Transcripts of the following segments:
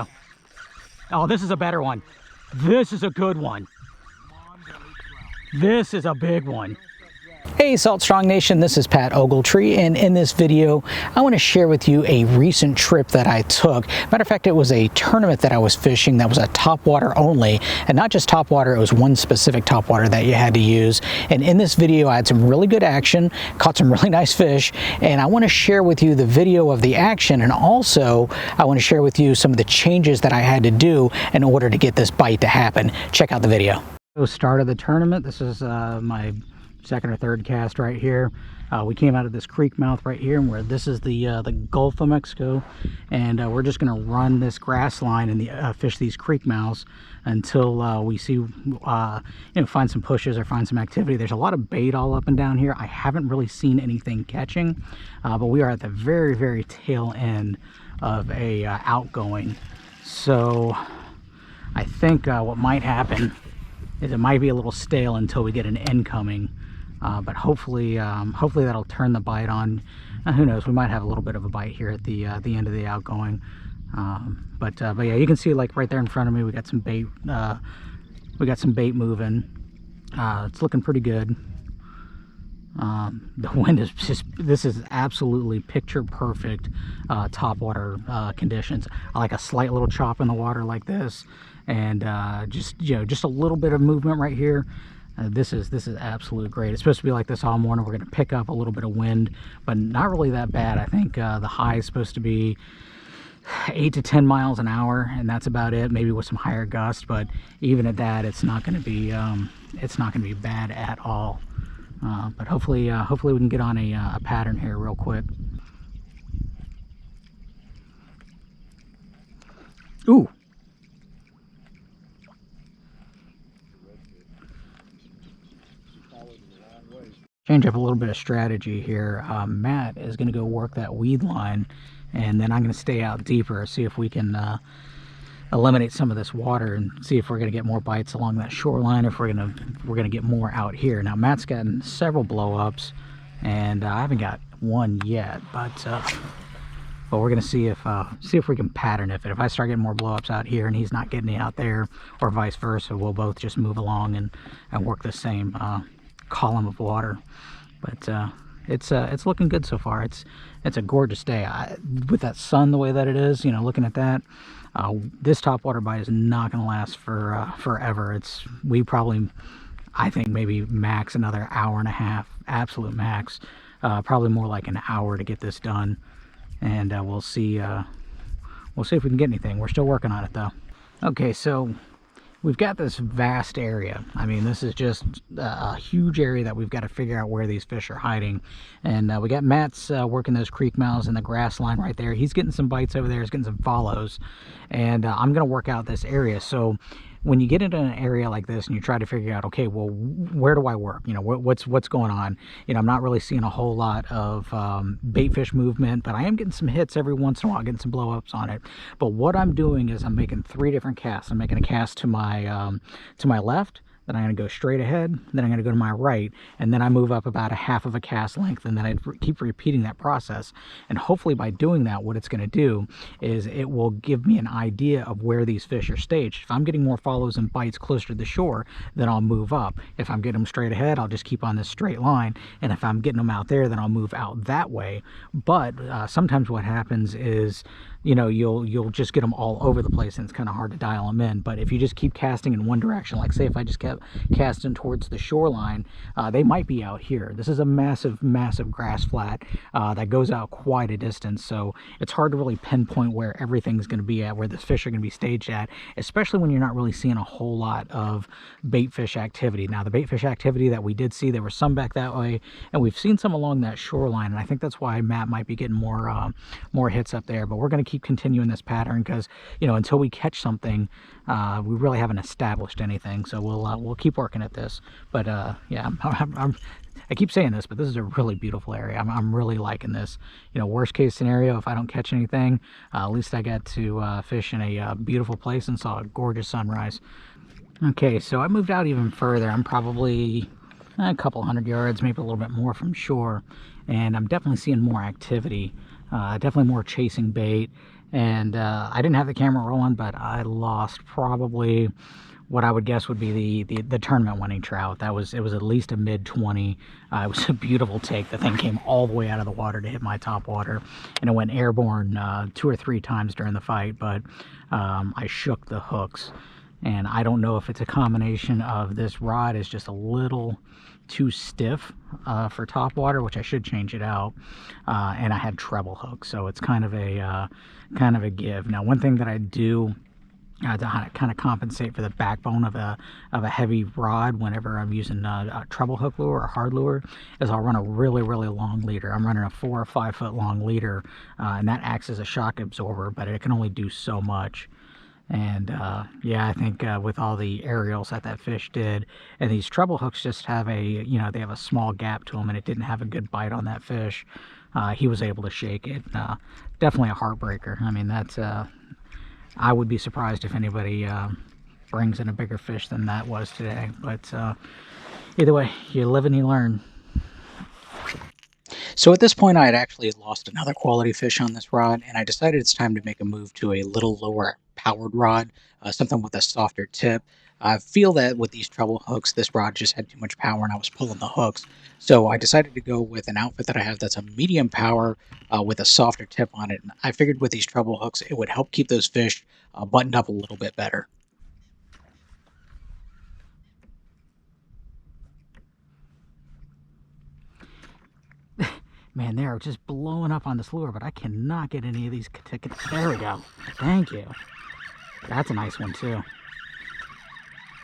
go. Oh, this is a better one. This is a good one. This is a big one. Hey Salt Strong Nation, this is Pat Ogletree, and in this video I want to share with you a recent trip that I took. Matter of fact, it was a tournament that I was fishing that was a topwater only, and not just topwater, it was one specific topwater that you had to use. And in this video I had some really good action, caught some really nice fish, and I want to share with you the video of the action, and also I want to share with you some of the changes that I had to do in order to get this bite to happen. Check out the video. So start of the tournament, this is my second or third cast right here. We came out of this creek mouth right here, and where this is the Gulf of Mexico, and we're just going to run this grass line and fish these creek mouths until we see find some pushes or find some activity. There's a lot of bait all up and down here. I haven't really seen anything catching, but we are at the very tail end of a outgoing. So I think what might happen is it might be a little stale until we get an incoming. But hopefully that'll turn the bite on. Who knows? We might have a little bit of a bite here at the end of the outgoing. But yeah, you can see like right there in front of me, we got some bait. We got some bait moving. It's looking pretty good. The wind is this is absolutely picture perfect topwater conditions. I like a slight little chop in the water like this, and just a little bit of movement right here. This is absolutely great. It's supposed to be like this all morning. We're going to pick up a little bit of wind, but not really that bad. I think the high is supposed to be 8 to 10 miles an hour, and that's about it. Maybe with some higher gusts, but even at that, it's not going to be bad at all. But hopefully we can get on a pattern here real quick. Ooh. Change up a little bit of strategy here. Matt is going to go work that weed line, and then I'm going to stay out deeper, see if we can eliminate some of this water and see if we're going to get more bites along that shoreline, if we're going to get more out here. Now Matt's gotten several blow-ups, and I haven't got one yet, but we're going to see if we can pattern it. If I start getting more blow-ups out here and he's not getting any out there, or vice versa, we'll both just move along and work the same column of water. But it's looking good so far. It's a gorgeous day with that sun the way that it is. Looking at that, this topwater bite is not going to last for forever. We probably, I think maybe max another hour and a half, absolute max. Probably more like an hour to get this done, and we'll see if we can get anything. We're still working on it though. Okay, so we've got this vast area. I mean, this is just a huge area that we've got to figure out where these fish are hiding. And we got Matt's working those creek mouths in the grass line right there. He's getting some bites over there. He's getting some follows. And I'm going to work out this area. So when you get into an area like this and you try to figure out, okay, well, where do I work? What's going on? I'm not really seeing a whole lot of bait fish movement, but I am getting some hits every once in a while, getting some blow-ups on it. But what I'm doing is I'm making 3 different casts. I'm making a cast to my left, then I'm going to go straight ahead, then I'm going to go to my right, and then I move up about a half of a cast length, and then I keep repeating that process. And hopefully by doing that, what it's going to do is it will give me an idea of where these fish are staged. If I'm getting more follows and bites closer to the shore, then I'll move up. If I'm getting them straight ahead, I'll just keep on this straight line, and if I'm getting them out there, then I'll move out that way. But sometimes what happens is you'll just get them all over the place, and it's kind of hard to dial them in. But if you just keep casting in one direction, like say if I just kept casting towards the shoreline, they might be out here. This is a massive grass flat that goes out quite a distance, so it's hard to really pinpoint where everything's going to be at, where the fish are going to be staged at, especially when you're not really seeing a whole lot of bait fish activity. Now the bait fish activity that we did see, there were some back that way, and we've seen some along that shoreline, and I think that's why Matt might be getting more hits up there. But we're going to keep continuing this pattern, because until we catch something, we really haven't established anything. So we'll keep working at this. But yeah, I keep saying this, but this is a really beautiful area. I'm really liking this. Worst case scenario, if I don't catch anything, at least I got to fish in a beautiful place and saw a gorgeous sunrise. Okay, so I moved out even further. I'm probably a couple hundred yards, maybe a little bit more from shore, and I'm definitely seeing more activity. Definitely more chasing bait, And I didn't have the camera rolling, but I lost probably what I would guess would be the tournament winning trout. It was at least a mid 20. It was a beautiful take. The thing came all the way out of the water to hit my top water, and it went airborne 2 or 3 times during the fight, but I shook the hooks. And I don't know if it's a combination of this rod is just a little too stiff for top water, which I should change it out, and I had treble hooks, so it's kind of a give. Now, one thing that I do to kind of compensate for the backbone of a heavy rod whenever I'm using a treble hook lure or hard lure is I'll run a really long leader. I'm running a 4 or 5 foot long leader, and that acts as a shock absorber, but it can only do so much. And yeah, I think with all the aerials that fish did, and these treble hooks just have they have a small gap to them, and it didn't have a good bite on that fish. He was able to shake it. Definitely a heartbreaker. I mean, that's I would be surprised if anybody brings in a bigger fish than that was today. But either way, you live and you learn. So at this point, I had actually lost another quality fish on this rod, and I decided it's time to make a move to a little lower powered rod, something with a softer tip. I feel that with these treble hooks, this rod just had too much power and I was pulling the hooks. So I decided to go with an outfit that I have that's a medium power with a softer tip on it. And I figured with these treble hooks, it would help keep those fish buttoned up a little bit better. Man, they're just blowing up on this lure, but I cannot get any of these tickets. There we go. Thank you. That's a nice one, too.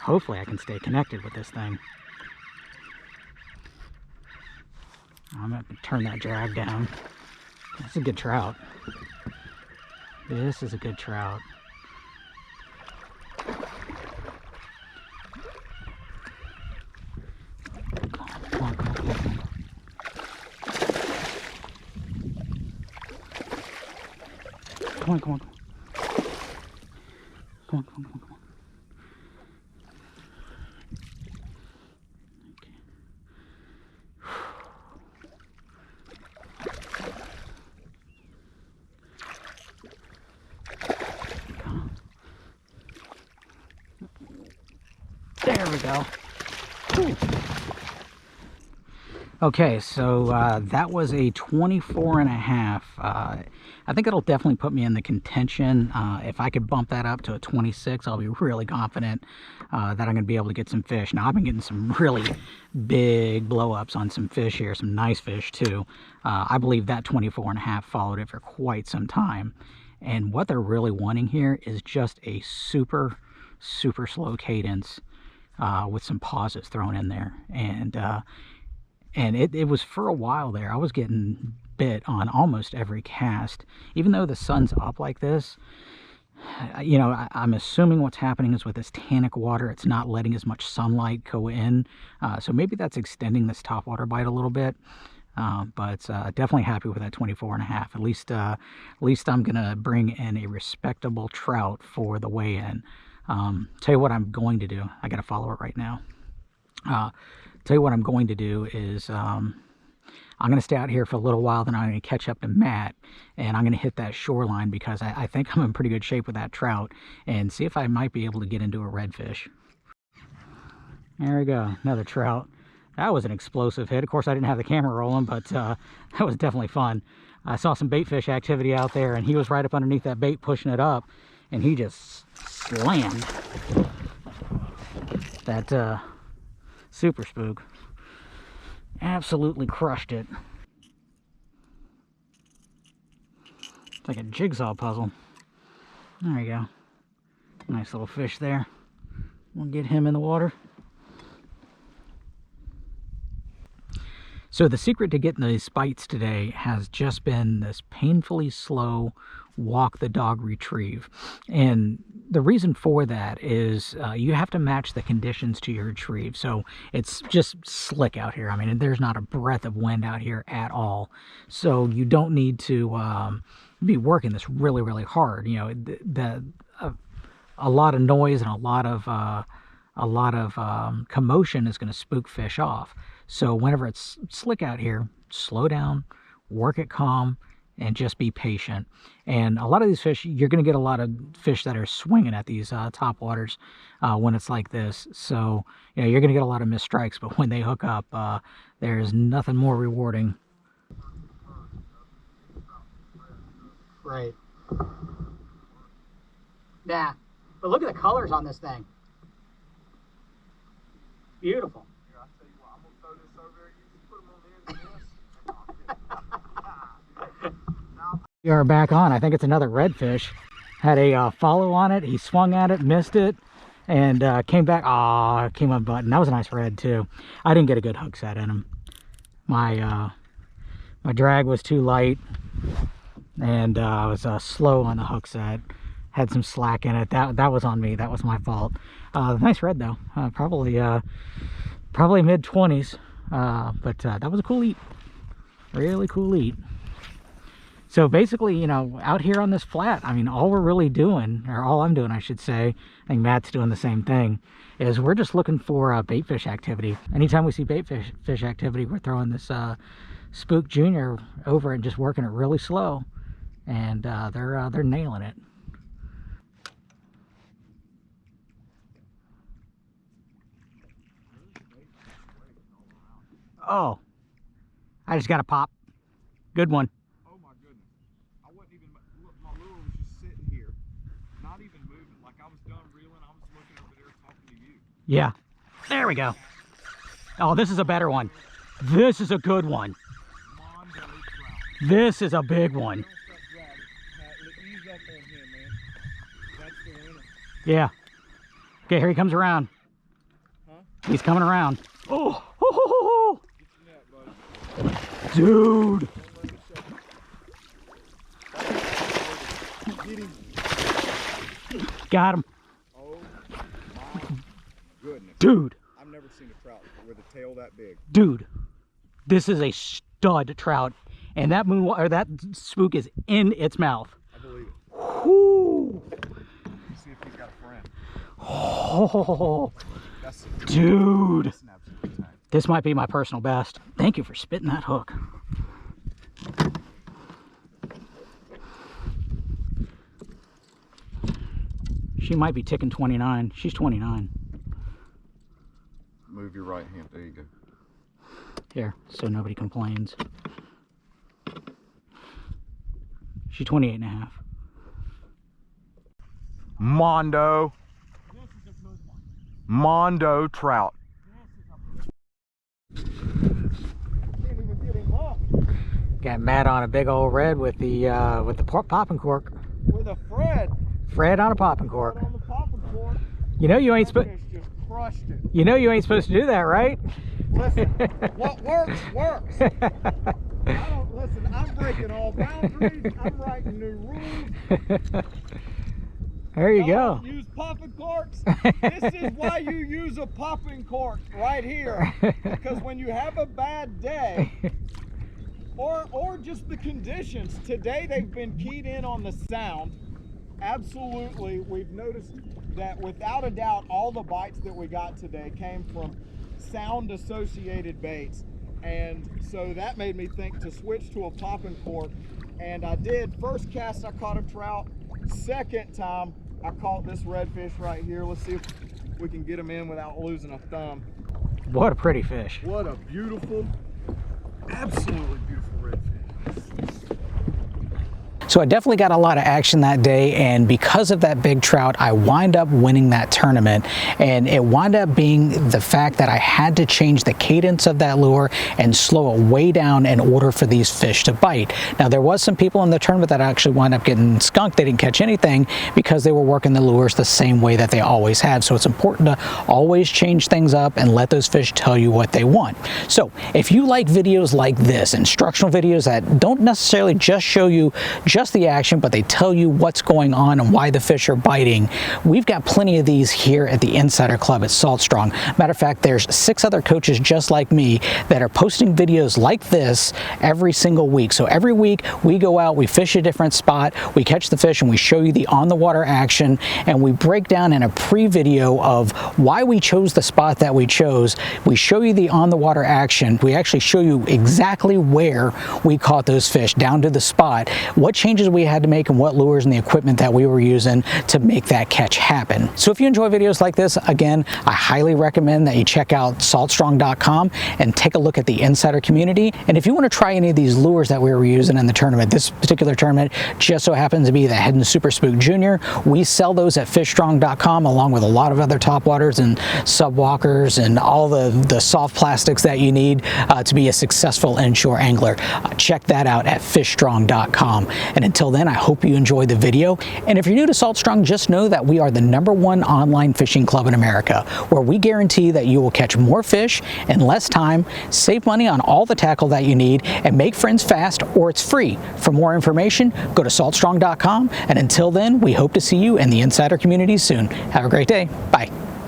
Hopefully I can stay connected with this thing. I'm going to turn that drag down. That's a good trout. This is a good trout. Come on, come on, come on, come on. Come on, come on, come on. Come on, come on, come on, come on. There we go. Ooh. Okay, so that was a 24 and a half. I think it'll definitely put me in the contention. If I could bump that up to a 26, I'll be really confident that I'm going to be able to get some fish. Now, I've been getting some really big blow-ups on some fish here, some nice fish too. I believe that 24 and a half followed it for quite some time. And what they're really wanting here is just a super slow cadence with some pauses thrown in there. And it was for a while there. I was getting bit on almost every cast. Even though the sun's up like this, I'm assuming what's happening is with this tannic water, it's not letting as much sunlight go in. So maybe that's extending this topwater bite a little bit. But definitely happy with that 24 and a half. At least I'm going to bring in a respectable trout for the weigh-in. Tell you what I'm going to do. I got to follow it right now. Tell you what I'm going to do is I'm going to stay out here for a little while, then I'm going to catch up to Matt, and I'm going to hit that shoreline because I think I'm in pretty good shape with that trout, and see if I might be able to get into a redfish. There we go, another trout. That was an explosive hit. Of course, I didn't have the camera rolling, but that was definitely fun. I saw some bait fish activity out there, and he was right up underneath that bait pushing it up, and he just slammed that super spook. Absolutely crushed it. It's like a jigsaw puzzle. There you go. Nice little fish there. We'll get him in the water. So the secret to getting these bites today has just been this painfully slow walk the dog retrieve. And the reason for that is you have to match the conditions to your retrieve. So it's just slick out here. I mean, there's not a breath of wind out here at all. So you don't need to be working this really hard. A lot of noise and a lot of commotion is going to spook fish off. So whenever it's slick out here, slow down, work it calm, and just be patient. And a lot of these fish, you're going to get a lot of fish that are swinging at these top waters when it's like this. So, you know, you're going to get a lot of missed strikes, but when they hook up, there's nothing more rewarding. Right. Yeah. But look at the colors on this thing. Beautiful. Here, I'll tell you what, I'm going to throw this over there. You put them on the end of this. We are back on. I think it's another redfish. Had a follow on it. He swung at it, missed it, and came back. Aw, came up button. That was a nice red too. I didn't get a good hook set in him. My drag was too light, and I was slow on the hook set. Had some slack in it. That was on me. That was my fault. Nice red though. Probably mid-20s. But that was a cool eat. Really cool eat. So basically, you know, out here on this flat, I mean, all we're really doing, or all I'm doing, I should say, I think Matt's doing the same thing, is we're just looking for bait fish activity. Anytime we see bait fish activity, we're throwing this Spook Junior over and just working it really slow, and they're nailing it. Oh, I just got a pop. Good one. Oh my goodness. I wasn't even, look, my lure was just sitting here, not even moving. Like I was done reeling, I was looking over there talking to you. Yeah, there we go. Oh, this is a better one. This is a good one. This is a big one. Ease up on him, man. That's the winner. Yeah. Okay, here he comes around. Huh? He's coming around. Oh, ho, ho, ho, ho. Get your net, buddy. Dude. Get him. Got him. Oh my goodness. Dude. I've never seen a trout with a tail that big. Dude. This is a stud trout. And that that spook is in its mouth. I believe it. Whoo. Let's see if he's got a friend. Oh, That's dude. That's an absolute time. This might be my personal best. Thank you for spitting that hook. She might be ticking 29. She's 29. Move your right hand. There you go. Here, so nobody complains. She's 28 and a half. Mondo. Mondo trout. Got Matt on a big old red with the popping cork. With a Fred. Fred on a popping cork. On the popping cork. You know you ain't supposed. Just crushed it. You know you ain't supposed to do that, right? Listen, what works works. Listen, I'm breaking all boundaries. I'm writing new rules. There you go. Don't use popping corks. This is why you use a popping cork right here. Because when you have a bad day, or just the conditions, today they've been keyed in on the sound. Absolutely, we've noticed that without a doubt, all the bites that we got today came from sound associated baits. And so that made me think to switch to a popping cork, and I did. First cast I caught a trout. Second time I caught this redfish right here. Let's see if we can get him in without losing a thumb. What a pretty fish. What a beautiful, absolutely beautiful redfish. So I definitely got a lot of action that day, and because of that big trout, I wind up winning that tournament. And it wound up being the fact that I had to change the cadence of that lure and slow it way down in order for these fish to bite. Now, there was some people in the tournament that actually wound up getting skunked. They didn't catch anything because they were working the lures the same way that they always have. So it's important to always change things up and let those fish tell you what they want. So if you like videos like this, instructional videos that don't necessarily just show you just just the action, but they tell you what's going on and why the fish are biting. We've got plenty of these here at the Insider Club at Salt Strong. Matter of fact, there's 6 other coaches just like me that are posting videos like this every single week. So every week we go out, we fish a different spot, we catch the fish, and we show you the on-the-water action, and we break down in a pre-video of why we chose the spot that we chose. We show you the on-the-water action. We actually show you exactly where we caught those fish, down to the spot, what changes we had to make, and what lures and the equipment that we were using to make that catch happen. So if you enjoy videos like this, again, I highly recommend that you check out saltstrong.com and take a look at the Insider community. And if you want to try any of these lures that we were using in the tournament, this particular tournament just so happens to be the Head and Super Spook Junior. We sell those at fishstrong.com along with a lot of other topwaters and subwalkers and all the soft plastics that you need to be a successful inshore angler. Check that out at fishstrong.com. And until then, I hope you enjoyed the video. And if you're new to Salt Strong, just know that we are the #1 online fishing club in America, where we guarantee that you will catch more fish in less time, save money on all the tackle that you need, and make friends fast, or it's free. For more information, go to saltstrong.com. And until then, we hope to see you in the Insider community soon. Have a great day. Bye.